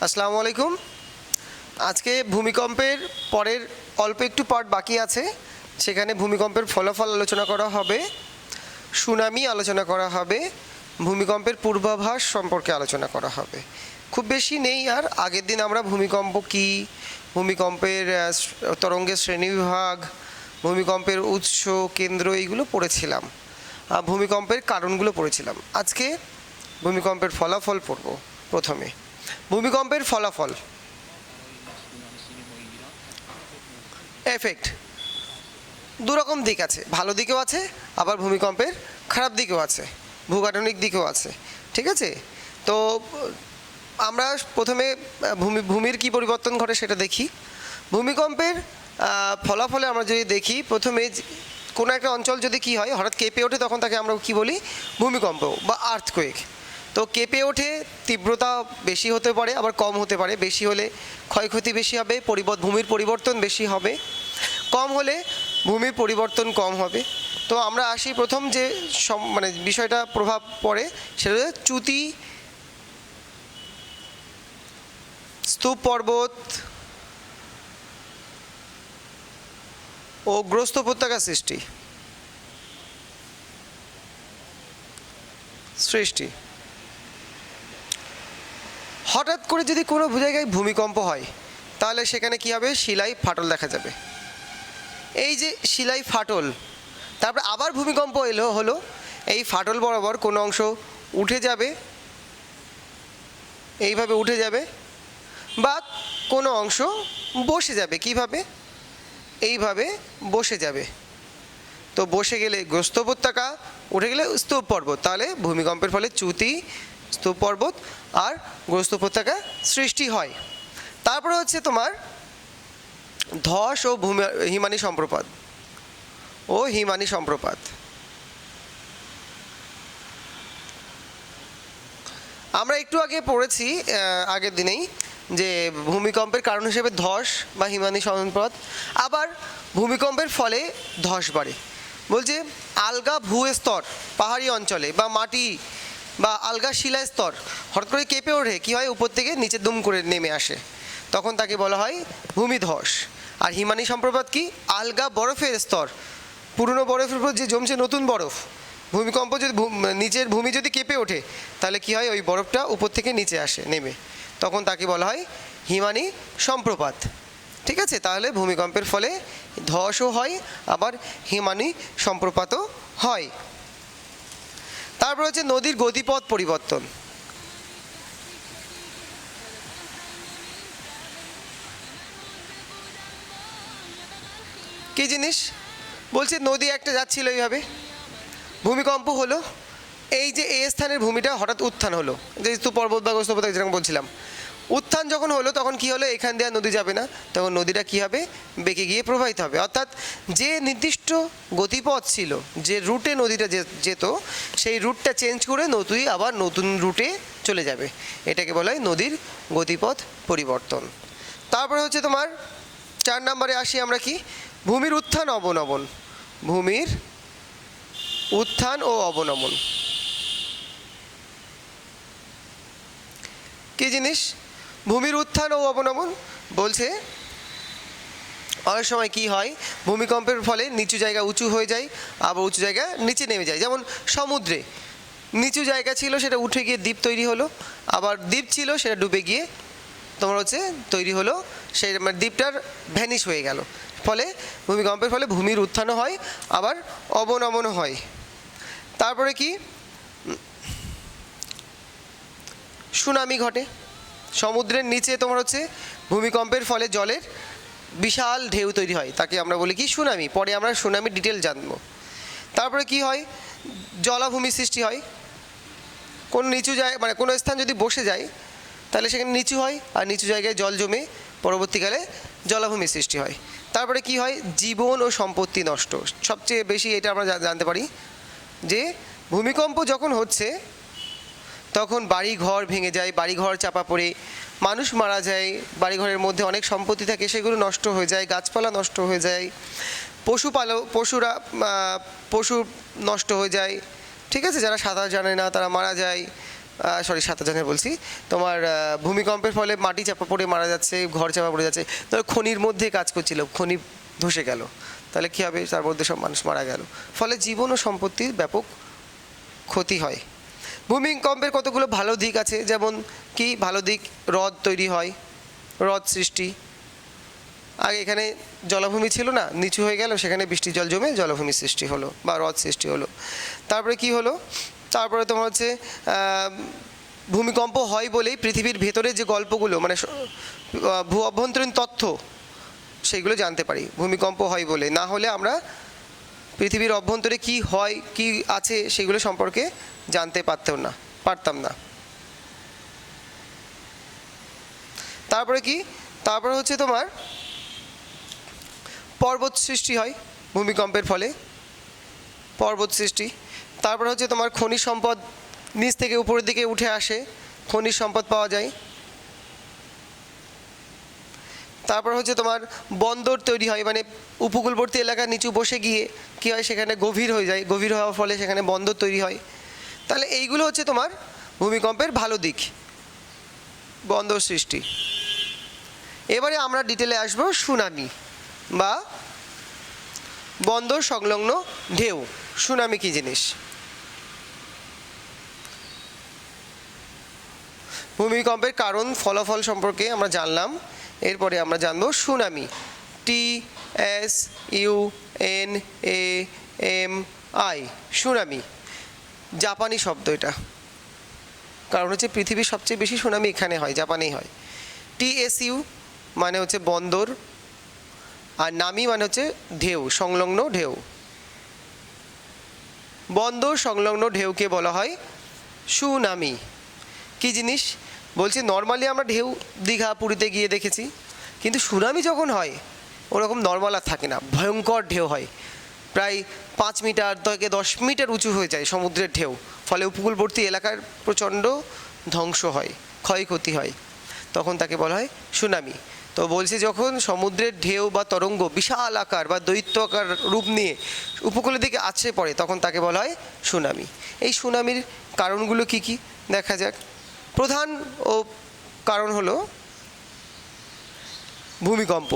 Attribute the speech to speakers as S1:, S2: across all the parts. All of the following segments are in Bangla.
S1: আসসালামু আলাইকুম। আজকে ভূমিকম্পের পরের অল্প একটু পার্ট বাকি আছে, সেখানে ভূমিকম্পের ফলাফল আলোচনা করা হবে, সুনামি আলোচনা করা হবে, ভূমিকম্পের পূর্বাভাস সম্পর্কে আলোচনা করা হবে। খুব বেশি নেই আর। আগের দিন আমরা ভূমিকম্প কী, ভূমিকম্পের তরঙ্গের শ্রেণীবিভাগ, ভূমিকম্পের উৎস, কেন্দ্র এইগুলো পড়েছিলাম, ভূমিকম্পের কারণগুলো পড়েছিলাম। আজকে ভূমিকম্পের ফলাফল পড়ব। প্রথমে ভূমিকম্পের ফলাফল, এফেক্ট। দুরকম দিক আছে, ভালো দিকেও আছে, আবার ভূমিকম্পের খারাপ দিকেও আছে, ভূগাঠনিক দিকেও আছে। ঠিক আছে, তো আমরা প্রথমে ভূমির কি পরিবর্তন ঘটে সেটা দেখি। ভূমিকম্পের ফলাফলে আমরা যদি দেখি, প্রথমে কোনো একটা অঞ্চল যদি কি হয়, হঠাৎ কেঁপে ওঠে, তখন তাকে আমরা কি বলি? ভূমিকম্প বা আর্থকোয়েক। তো কেঁপে ওঠে, তীব্রতা বেশি হতে পারে, আবার কম হতে পারে। বেশি হলে ক্ষয়ক্ষতি বেশি হবে, ভূমির পরিবর্তন বেশি হবে। কম হলে ভূমির পরিবর্তন কম হবে। তো আমরা আসি, প্রথম যে বিষয়টা প্রভাব পড়ে সেটা হচ্ছে চ্যুতি, স্তূপ পর্বত ও গ্রস্ত উপত্যকা সৃষ্টি। হঠাৎ করে যদি কোনো জায়গায় ভূমিকম্প হয়, তাহলে সেখানে কি হবে? শিলায় ফাটল দেখা যাবে। এই যে শিলায় ফাটল, তারপর আবার ভূমিকম্প হলো, এই ফাটল বরাবর কোনো অংশ উঠে যাবে, এইভাবে উঠে যাবে, বা কোনো অংশ বসে যাবে। কিভাবে? এইভাবে বসে যাবে। তো বসে গেলে গ্রস্ত উপত্যকা, উঠে গেলে স্তূপ পর্বত। তাহলে ভূমিকম্পের ফলে চ্যুতি, স্তূপ পর্বত আর গ্রস্ত উপত্যকা সৃষ্টি হয়। তারপরে হচ্ছে তোমার ধস ও হিমানী সম্প্রপাত। আমরা একটু আগে পড়েছি আগের দিনেই যে ভূমিকম্পের কারণ হিসেবে ধস বা হিমানী সম্প্রপাত। আবার ভূমিকম্পের ফলে ধস বাড়ে। বলছে আলগা ভূস্তর পাহাড়ি অঞ্চলে, বা মাটি বা আলগা শিলা স্তর হঠাৎ করে কেঁপে ওঠে, কী হয়? উপর থেকে নিচে দুম করে নেমে আসে, তখন তাকে বলা হয় ভূমিধস। আর হিমানী সম্প্রপাত কি? আলগা বরফের স্তর, পুরনো বরফের উপর যে জমছে নতুন বরফ, ভূমিকম্প যদি নিচের ভূমি যদি কেঁপে ওঠে, তাহলে কি হয়? ওই বরফটা উপর থেকে নিচে আসে নেমে, তখন তাকে বলা হয় হিমানী সম্প্রপাত। ঠিক আছে, তাহলে ভূমিকম্পের ফলে ধসও হয়, আবার হিমানী সম্প্রপাতও হয়। তারপর হচ্ছে নদীর গতিপথ পরিবর্তন। কি জিনিস? বলছে নদী একটা যাচ্ছিল এইভাবে, ভূমিকম্প হলো, এই যে এই স্থানের ভূমিটা হঠাৎ উত্থান হলো, যে স্তূপ পর্বত বা গ্রস্ত উপত্যকা যেরকম বলছিলাম, উত্থান যখন হলো তখন কি হলো? এখান দিয়ে নদী যাবে না, তখন নদীটা কি হবে? বেঁকে গিয়ে প্রবাহিত হবে। অর্থাৎ যে নির্দিষ্ট গতিপথ ছিল, যে রুটে নদীটা যেত, সেই রুটটা চেঞ্জ করে নদী আবার নতুন রুটে চলে যাবে। এটাকে বলা হয় নদীর গতিপথ পরিবর্তন। তারপরে হচ্ছে তোমার 4 নম্বরে আসি আমরা, কি? ভূমির উত্থান অবনমন। ভূমির উত্থান ও অবনমন কি জিনিস? ভূমির উত্থান ও অবনমন বলছে অনেক সময় কি হয়, ভূমিকম্পের ফলে নিচু জায়গা উঁচু হয়ে যায়, আবার উঁচু জায়গা নিচে নেমে যায়। যেমন সমুদ্রে নিচু জায়গা ছিল, সেটা উঠে গিয়ে দ্বীপ তৈরি হলো, আবার দ্বীপ ছিল সেটা ডুবে গিয়ে তোমার হচ্ছে তৈরি হলো, সেই দ্বীপটার ভ্যানিশ হয়ে গেল। ফলে ভূমিকম্পের ফলে ভূমির উত্থানও হয়, আবার অবনমনও হয়। তারপরে কি? সুনামি ঘটে। সমুদ্রের নিচে তোমার হচ্ছে ভূমিকম্পের ফলে জলের বিশাল ঢেউ তৈরি হয়, তাকে আমরা বলি কি? সুনামি। পরে আমরা সুনামির ডিটেল জানবো। তারপরে কি হয়? জলাভূমি সৃষ্টি হয়। কোন নিচু জায়গা কোনো স্থান যদি বসে যায়, তাহলে সেখানে নিচু হয়, আর নিচু জায়গায় জল জমে পরবর্তীকালে জলাভূমি সৃষ্টি হয়। তারপরে কি হয়? জীবন ও সম্পত্তি নষ্ট। সবচেয়ে বেশি এটা আমরা জানতে পারি যে ভূমিকম্প যখন হচ্ছে তখন বাড়ি ঘর ভেঙে যায়, বাড়ি ঘর চাপা পড়ে মানুষ মারা যায়, বাড়িঘরের মধ্যে অনেক সম্পত্তি থাকে সেগুলো নষ্ট হয়ে যায়, গাছপালা নষ্ট হয়ে যায়, পশু নষ্ট হয়ে যায়। ঠিক আছে, যারা সাঁতার জানে না তারা মারা যায়, সরি 7,000 বলছি, তোমার ভূমিকম্পের ফলে মাটি চাপা পড়ে মারা যাচ্ছে, ঘর চাপা পড়ে যাচ্ছে। ধরো খনির মধ্যে কাজ করছিল, খনি ধসে গেল, তাহলে কী হবে? তার মধ্যে সব মানুষ মারা গেল, ফলে জীবন ও সম্পত্তির ব্যাপক ক্ষতি হয়। ভূমিকম্পের কতগুলো ভালো দিক আছে, যেমন কি ভালো দিক? হ্রদ তৈরি হয়, হ্রদ সৃষ্টি। আগে এখানে জলাভূমি ছিল না, নিচু হয়ে গেল, সেখানে বৃষ্টি জল জমে জলাভূমি সৃষ্টি হলো বা হ্রদ সৃষ্টি হলো। তারপরে কি হলো? তারপরে তোমার হচ্ছে ভূমিকম্প হয় বলেই পৃথিবীর ভেতরে যে গল্পগুলো, মানে ভূ অভ্যন্তরীণ তথ্য, সেইগুলো জানতে পারি ভূমিকম্প হয় বলে। না হলে আমরা পৃথিবীর অভ্যন্তরে কি হয়, কি আছে, সেগুলো সম্পর্কে জানতে পারতাম না। তারপরে কি? তারপরে হচ্ছে তোমার পর্বত সৃষ্টি হয় ভূমিকম্পের ফলে, পর্বত সৃষ্টি। তারপরে হচ্ছে তোমার খনিজ সম্পদ নিচ থেকে উপরের দিকে উঠে আসে, খনিজ সম্পদ পাওয়া যায়। তারপর হচ্ছে তোমার বন্দর তৈরি হয়, মানে উপকূলবর্তী এলাকা নিচু বসে গিয়ে কী হয়, সেখানে গভীর হয়ে যায়, গভীর হওয়ার ফলে সেখানে বন্দর তৈরি হয়। তাহলে এইগুলো হচ্ছে তোমার ভূমিকম্পের ভালো দিক, বন্দর সৃষ্টি। এবারে আমরা ডিটেলে আসবো সুনামি বা বন্দর সংলগ্ন ঢেউ। সুনামি কী জিনিস? ভূমিকম্পের কারণ ফলাফল সম্পর্কে আমরা জানলাম, এরপরে আমরা জানবো সুনামি। TSUNAMI, সুনামি জাপানি শব্দ এটা, কারণ হচ্ছে পৃথিবীর সবচেয়ে বেশি সুনামি এখানে হয়, জাপানেই হয়। TSU মানে হচ্ছে বন্দর, আর নামি মানে হচ্ছে ঢেউ, সংলগ্ন ঢেউ। বন্দর সংলগ্ন ঢেউকে বলা হয় সুনামি। কী জিনিস বলছি? নর্মালি আমরা ঢেউ দীঘা পুরীতে গিয়ে দেখেছি, কিন্তু সুনামি যখন হয় ওরকম নর্মাল আর থাকে না, ভয়ঙ্কর ঢেউ হয়, প্রায় 5 মিটার থেকে 10 মিটার উঁচু হয়ে যায় সমুদ্রের ঢেউ, ফলে উপকূলবর্তী এলাকার প্রচণ্ড ধ্বংস হয়, ক্ষয়ক্ষতি হয়, তখন তাকে বলা হয় সুনামি। তো বলছে যখন সমুদ্রের ঢেউ বা তরঙ্গ বিশাল আকার বা দৈত্য আকার রূপ নিয়ে উপকূলের দিকে আছড়ে পড়ে, তখন তাকে বলা হয় সুনামি। এই সুনামির কারণগুলো কি কি দেখা যাক। প্রধান কারণ হলো ভূমিকম্প।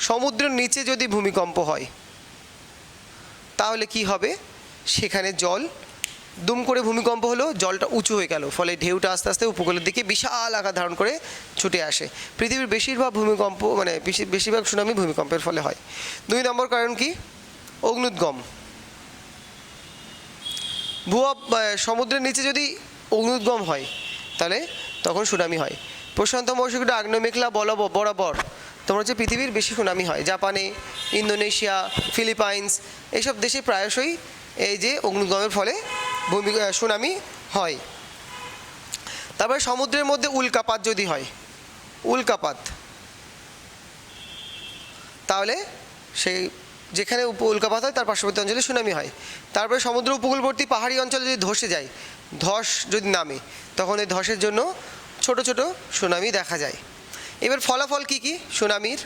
S1: সমুদ্রের নিচে যদি ভূমিকম্প হয় তাহলে কি হবে? সেখানে জল দুম করে ভূমিকম্প হলো, জলটা উঁচু হয়ে গেল, ফলে ঢেউটা আস্তে আস্তে উপকূলের দিকে বিশাল আকার ধারণ করে ছুটে আসে। পৃথিবীর বেশিরভাগ ভূমিকম্প, মানে বেশিরভাগ সুনামি ভূমিকম্পের ফলে হয়। 2 নম্বর কারণ কি? অগ্নুদ্গম। সমুদ্রের নিচে যদি অগ্নুদ্গম হয় তাহলে তখন সুনামি হয়। প্রশান্ত মহাসাগরীয় আগ্নেয় মেঘলা বরাবর তোমার হচ্ছে পৃথিবীর বেশি সুনামি হয়। জাপানে, ইন্দোনেশিয়া, ফিলিপাইন্স এইসব দেশে প্রায়শই এই যে অগ্নুদ্গমের ফলে সুনামি হয়। তারপরে সমুদ্রের মধ্যে উল্কাপাত যদি হয়, উল্কাপাত, তাহলে সেই যেখানে উল্কাপাত হয় তার পার্শ্ববর্তী অঞ্চলে সুনামি হয়। তারপরে সমুদ্র উপকূলবর্তী পাহাড়ি অঞ্চলে যদি ধসে যায়, ধস যদি নামে, তখন এই ধসের জন্য ছোট ছোট সুনামি দেখা যায়। এবার ফলাফল কি কি সুনামির?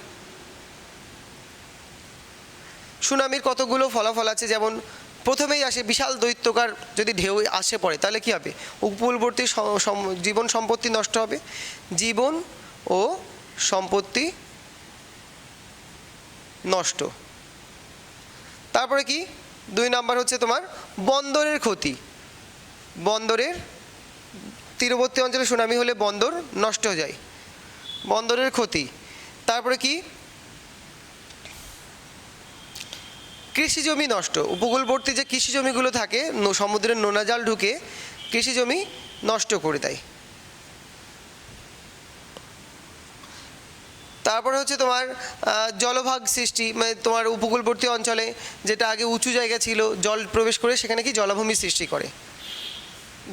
S1: সুনামির কতগুলো ফলাফল আছে, যেমন প্রথমেই আসে বিশাল দৈত্যকার যদি ঢেউ আসে পড়ে, তাহলে কী হবে? উপকূলবর্তী জীবন সম্পত্তি নষ্ট হবে, জীবন ও সম্পত্তি নষ্ট। তারপরে কি? 2 নাম্বার হচ্ছে তোমার বন্দরের ক্ষতি। বন্দরের তীরবর্তী অঞ্চলে সুনামি হলে বন্দর নষ্ট হয়ে যায়, বন্দরের ক্ষতি। তারপরে কি? কৃষি জমি নষ্ট। উপকূলবর্তী যে কৃষি জমিগুলো থাকে, সমুদ্রের নোনা জাল ঢুকে কৃষি জমি নষ্ট করে দেয়। তারপরে হচ্ছে তোমার জলভাগ সৃষ্টি, মানে তোমার উপকূলবর্তী অঞ্চলে যেটা আগে উঁচু জায়গা ছিল, জল প্রবেশ করে সেখানে কি জলাভূমি সৃষ্টি করে,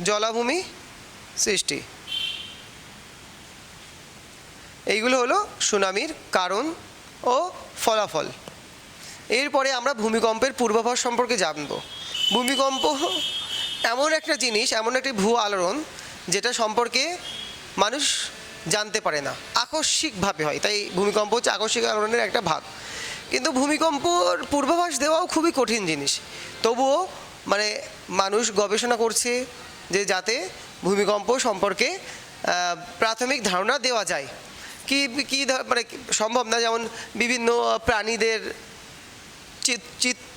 S1: জলাভূমি সৃষ্টি। এইগুলো হলো সুনামির কারণ ও ফলাফল। এরপরে আমরা ভূমিকম্পের পূর্বাভাস সম্পর্কে জানব। ভূমিকম্প এমন একটা জিনিস, এমন একটি ভূ আলোড়ন যেটা সম্পর্কে মানুষ জানতে পারে না, আকস্মিকভাবে হয়, তাই ভূমিকম্প হচ্ছে আকস্মিক আলোড়নের একটা ভাগ। কিন্তু ভূমিকম্পর পূর্বাভাস দেওয়াও খুবই কঠিন জিনিস, তবুও মানে মানুষ গবেষণা করছে যে যাতে ভূমিকম্প সম্পর্কে প্রাথমিক ধারণা দেওয়া যায়। কি কি মানে সম্ভব না, যেমন বিভিন্ন প্রাণীদের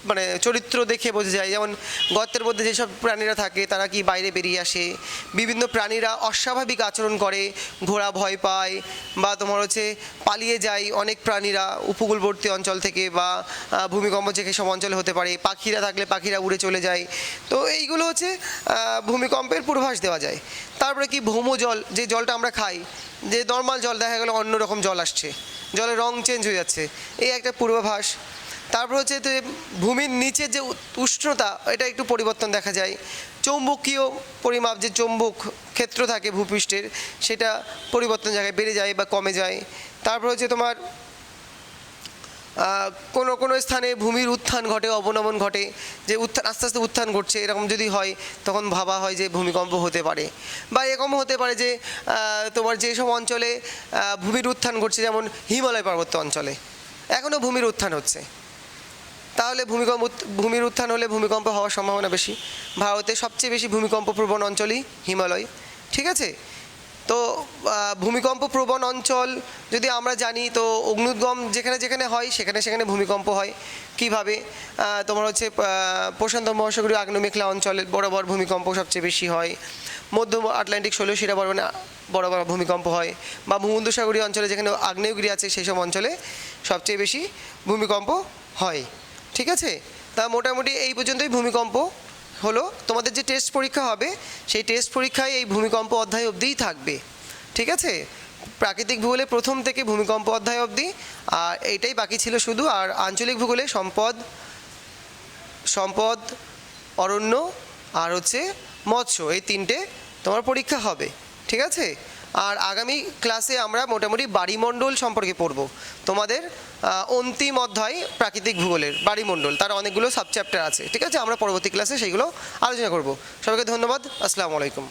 S1: মানে চরিত্র দেখে বোঝা যায়। যেমন গর্তের মধ্যে যেসব প্রাণীরা থাকে তারা কি বাইরে বেরিয়ে আসে, বিভিন্ন প্রাণীরা অস্বাভাবিক আচরণ করে, ঘোড়া ভয় পায় বা তোমার হচ্ছে পালিয়ে যায় অনেক প্রাণীরা উপকূলবর্তী অঞ্চল থেকে, বা ভূমিকম্প যে সব অঞ্চলে হতে পারে, পাখিরা থাকলে পাখিরা উড়ে চলে যায়। তো এইগুলো হচ্ছে ভূমিকম্পের পূর্বাভাস দেওয়া যায়। তারপরে কি ভৌমজল, যে জলটা আমরা খাই, যে নর্মাল জল দেখা গেলো অন্যরকম জল আসছে, জলের রং চেঞ্জ হয়ে যাচ্ছে, এই একটা পূর্বাভাস। তারপর হচ্ছে যে ভূমির নিচে যে উষ্ণতা, এটা একটু পরিবর্তন দেখা যায়। চৌম্বকীয় পরিমাপ, যে চৌম্বক ক্ষেত্র থাকে ভূপৃষ্ঠের, সেটা পরিবর্তন জায়গায় বেড়ে যায় বা কমে যায়। তারপর হচ্ছে তোমার কোনো কোনো স্থানে ভূমির উত্থান ঘটে, অবনমন ঘটে, যে উত্থান আস্তে আস্তে উত্থান ঘটছে, এরকম যদি হয় তখন ভাবা হয় যে ভূমিকম্প হতে পারে। বা এরকম হতে পারে যে তোমার যেসব অঞ্চলে ভূমির উত্থান ঘটছে, যেমন হিমালয় পার্বত্য অঞ্চলে এখনও ভূমির উত্থান হচ্ছে, তাহলে ভূমির উত্থান হলে ভূমিকম্প হওয়ার সম্ভাবনা বেশি। ভারতের সবচেয়ে বেশি ভূমিকম্প প্রবণ অঞ্চলই হিমালয়, ঠিক আছে। তো ভূমিকম্প প্রবণ অঞ্চল যদি আমরা জানি, তো অগ্নুদ্গম যেখানে যেখানে হয় সেখানে সেখানে ভূমিকম্প হয়। কিভাবে? তোমার হচ্ছে প্রশান্ত মহাসাগরীয় আগ্নেয়মেঘলা অঞ্চলে বরাবর ভূমিকম্প সবচেয়ে বেশি হয়, মধ্য আটলান্টিক শৈলশিরা বরাবর ভূমিকম্প হয়, বা ভূমধ্যসাগরীয় অঞ্চলে যেখানে আগ্নেয়গিরি আছে সেই সব অঞ্চলে সবচেয়ে বেশি ভূমিকম্প হয়, ঠিক আছে। তা মোটামুটি এই পর্যন্তই ভূমিকম্প হলো। তোমাদের যে টেস্ট পরীক্ষা হবে সেই টেস্ট পরীক্ষায় এই ভূমিকম্প অধ্যায় অবধিই থাকবে, ঠিক আছে। প্রাকৃতিক ভূগোলে প্রথম থেকে ভূমিকম্প অধ্যায় অবধি, আর এইটাই বাকি ছিল শুধু। আর আঞ্চলিক ভূগোলে সম্পদ, অরণ্য আর হচ্ছে মৎস্য, এই তিনটে তোমার পরীক্ষা হবে, ঠিক আছে। আর আগামী ক্লাসে আমরা মোটামুটি বাড়িমণ্ডল সম্পর্কে পড়ব। তোমাদের অন্তিম অধ্যায় প্রাকৃতিক ভূগোলের বাড়িমণ্ডল, তার অনেকগুলো সাবচ্যাপ্টার আছে, ঠিক আছে। আমরা পরবর্তী ক্লাসে সেইগুলো আলোচনা করব। সবাইকে ধন্যবাদ। আসসালামু আলাইকুম।